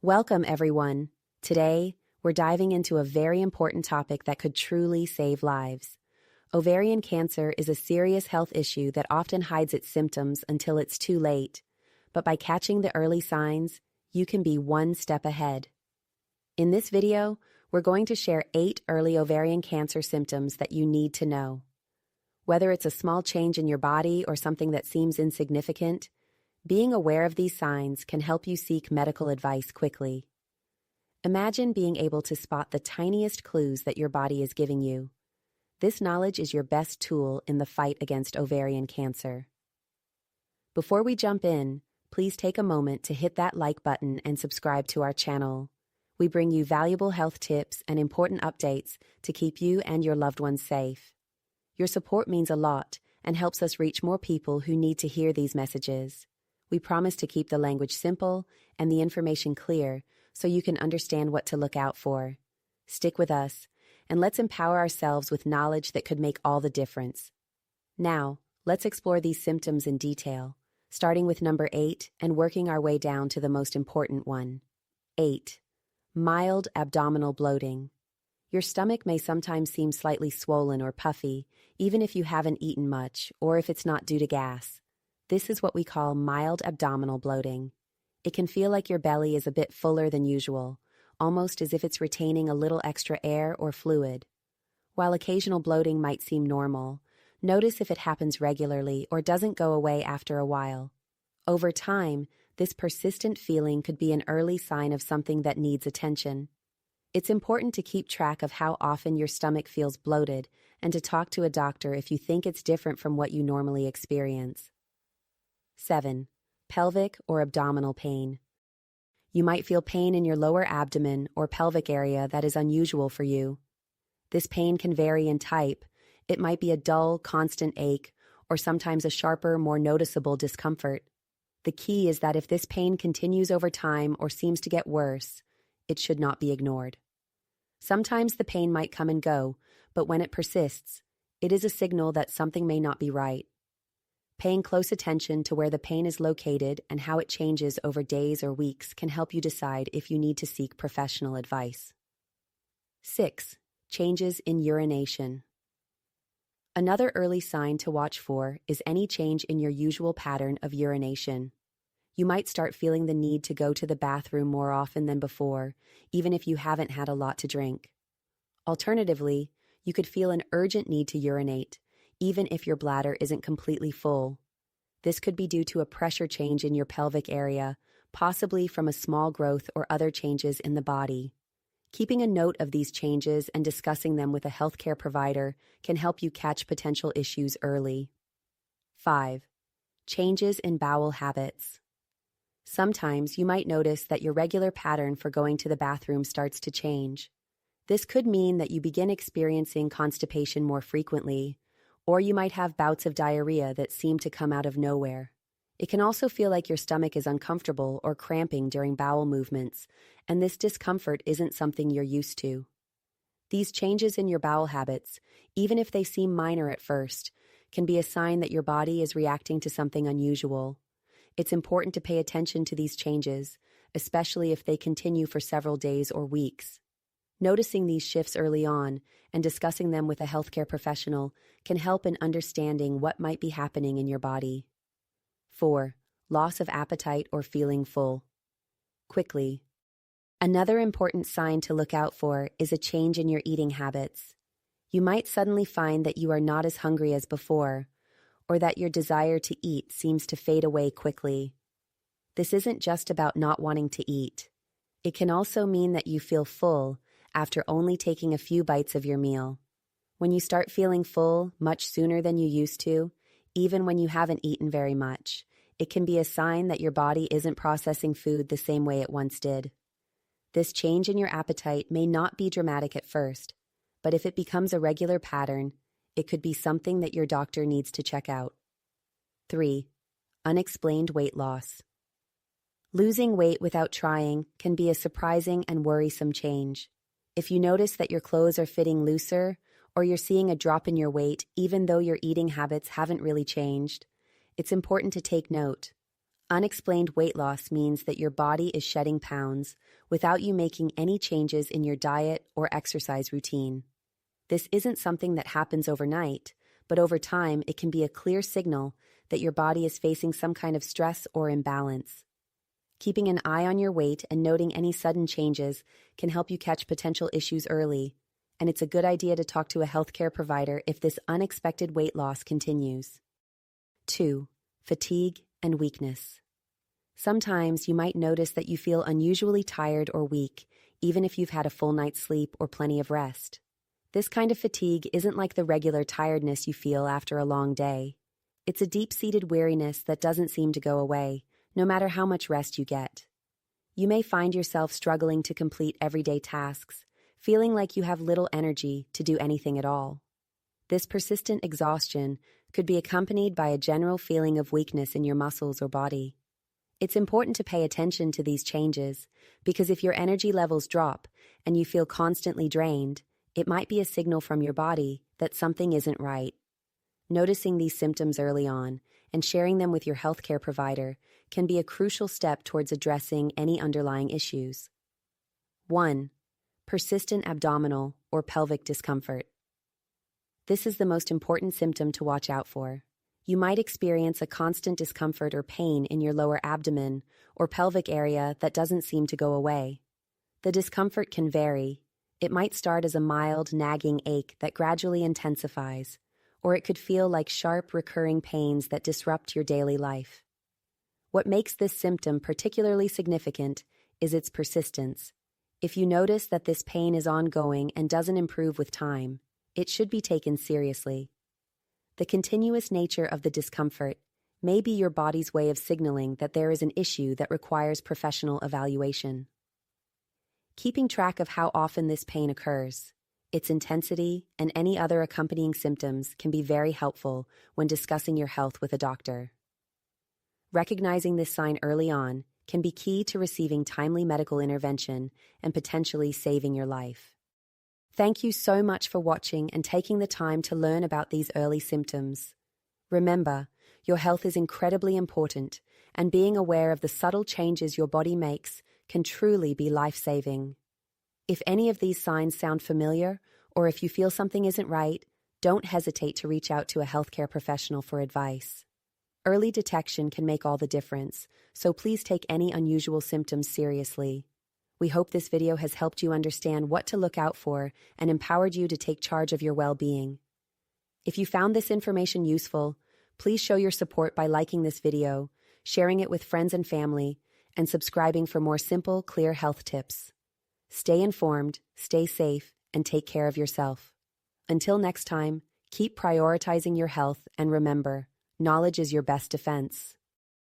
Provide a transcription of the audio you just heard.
Welcome, everyone. Today, we're diving into a very important topic that could truly save lives. Ovarian cancer is a serious health issue that often hides its symptoms until it's too late. But by catching the early signs, you can be one step ahead. In this video, we're going to share 8 early ovarian cancer symptoms that you need to know. Whether it's a small change in your body or something that seems insignificant, being aware of these signs can help you seek medical advice quickly. Imagine being able to spot the tiniest clues that your body is giving you. This knowledge is your best tool in the fight against ovarian cancer. Before we jump in, please take a moment to hit that like button and subscribe to our channel. We bring you valuable health tips and important updates to keep you and your loved ones safe. Your support means a lot and helps us reach more people who need to hear these messages. We promise to keep the language simple and the information clear so you can understand what to look out for. Stick with us, and let's empower ourselves with knowledge that could make all the difference. Now, let's explore these symptoms in detail, starting with number 8 and working our way down to the most important one. 8. Mild abdominal bloating. Your stomach may sometimes seem slightly swollen or puffy, even if you haven't eaten much or if it's not due to gas. This is what we call mild abdominal bloating. It can feel like your belly is a bit fuller than usual, almost as if it's retaining a little extra air or fluid. While occasional bloating might seem normal, notice if it happens regularly or doesn't go away after a while. Over time, this persistent feeling could be an early sign of something that needs attention. It's important to keep track of how often your stomach feels bloated and to talk to a doctor if you think it's different from what you normally experience. 7. Pelvic or abdominal pain. You might feel pain in your lower abdomen or pelvic area that is unusual for you. This pain can vary in type. It might be a dull, constant ache, or sometimes a sharper, more noticeable discomfort. The key is that if this pain continues over time or seems to get worse, it should not be ignored. Sometimes the pain might come and go, but when it persists, it is a signal that something may not be right. Paying close attention to where the pain is located and how it changes over days or weeks can help you decide if you need to seek professional advice. 6. Changes in urination. Another early sign to watch for is any change in your usual pattern of urination. You might start feeling the need to go to the bathroom more often than before, even if you haven't had a lot to drink. Alternatively, you could feel an urgent need to urinate, even if your bladder isn't completely full. This could be due to a pressure change in your pelvic area, possibly from a small growth or other changes in the body. Keeping a note of these changes and discussing them with a healthcare provider can help you catch potential issues early. 5. Changes in bowel habits. Sometimes you might notice that your regular pattern for going to the bathroom starts to change. This could mean that you begin experiencing constipation more frequently, or you might have bouts of diarrhea that seem to come out of nowhere. It can also feel like your stomach is uncomfortable or cramping during bowel movements, and this discomfort isn't something you're used to. These changes in your bowel habits, even if they seem minor at first, can be a sign that your body is reacting to something unusual. It's important to pay attention to these changes, especially if they continue for several days or weeks. Noticing these shifts early on and discussing them with a healthcare professional can help in understanding what might be happening in your body. 4. Loss of appetite or feeling full. Quickly. Another important sign to look out for is a change in your eating habits. You might suddenly find that you are not as hungry as before, or that your desire to eat seems to fade away quickly. This isn't just about not wanting to eat. It can also mean that you feel full after only taking a few bites of your meal. When you start feeling full much sooner than you used to, even when you haven't eaten very much, it can be a sign that your body isn't processing food the same way it once did. This change in your appetite may not be dramatic at first, but if it becomes a regular pattern, it could be something that your doctor needs to check out. 3. Unexplained weight loss. Losing weight without trying can be a surprising and worrisome change. If you notice that your clothes are fitting looser, or you're seeing a drop in your weight even though your eating habits haven't really changed, it's important to take note. Unexplained weight loss means that your body is shedding pounds without you making any changes in your diet or exercise routine. This isn't something that happens overnight, but over time it can be a clear signal that your body is facing some kind of stress or imbalance. Keeping an eye on your weight and noting any sudden changes can help you catch potential issues early, and it's a good idea to talk to a healthcare provider if this unexpected weight loss continues. 2. Fatigue and weakness. Sometimes you might notice that you feel unusually tired or weak, even if you've had a full night's sleep or plenty of rest. This kind of fatigue isn't like the regular tiredness you feel after a long day. It's a deep-seated weariness that doesn't seem to go away, no matter how much rest you get. You may find yourself struggling to complete everyday tasks, feeling like you have little energy to do anything at all. This persistent exhaustion could be accompanied by a general feeling of weakness in your muscles or body. It's important to pay attention to these changes, because if your energy levels drop and you feel constantly drained, it might be a signal from your body that something isn't right. Noticing these symptoms early on and sharing them with your healthcare provider can be a crucial step towards addressing any underlying issues. 1. Persistent abdominal or pelvic discomfort. This is the most important symptom to watch out for. You might experience a constant discomfort or pain in your lower abdomen or pelvic area that doesn't seem to go away. The discomfort can vary. It might start as a mild, nagging ache that gradually intensifies, or it could feel like sharp, recurring pains that disrupt your daily life. What makes this symptom particularly significant is its persistence. If you notice that this pain is ongoing and doesn't improve with time, it should be taken seriously. The continuous nature of the discomfort may be your body's way of signaling that there is an issue that requires professional evaluation. Keeping track of how often this pain occurs, its intensity, and any other accompanying symptoms can be very helpful when discussing your health with a doctor. Recognizing this sign early on can be key to receiving timely medical intervention and potentially saving your life. Thank you so much for watching and taking the time to learn about these early symptoms. Remember, your health is incredibly important, and being aware of the subtle changes your body makes can truly be life-saving. If any of these signs sound familiar, or if you feel something isn't right, don't hesitate to reach out to a healthcare professional for advice. Early detection can make all the difference, so please take any unusual symptoms seriously. We hope this video has helped you understand what to look out for and empowered you to take charge of your well-being. If you found this information useful, please show your support by liking this video, sharing it with friends and family, and subscribing for more simple, clear health tips. Stay informed, stay safe, and take care of yourself. Until next time, keep prioritizing your health and remember, knowledge is your best defense.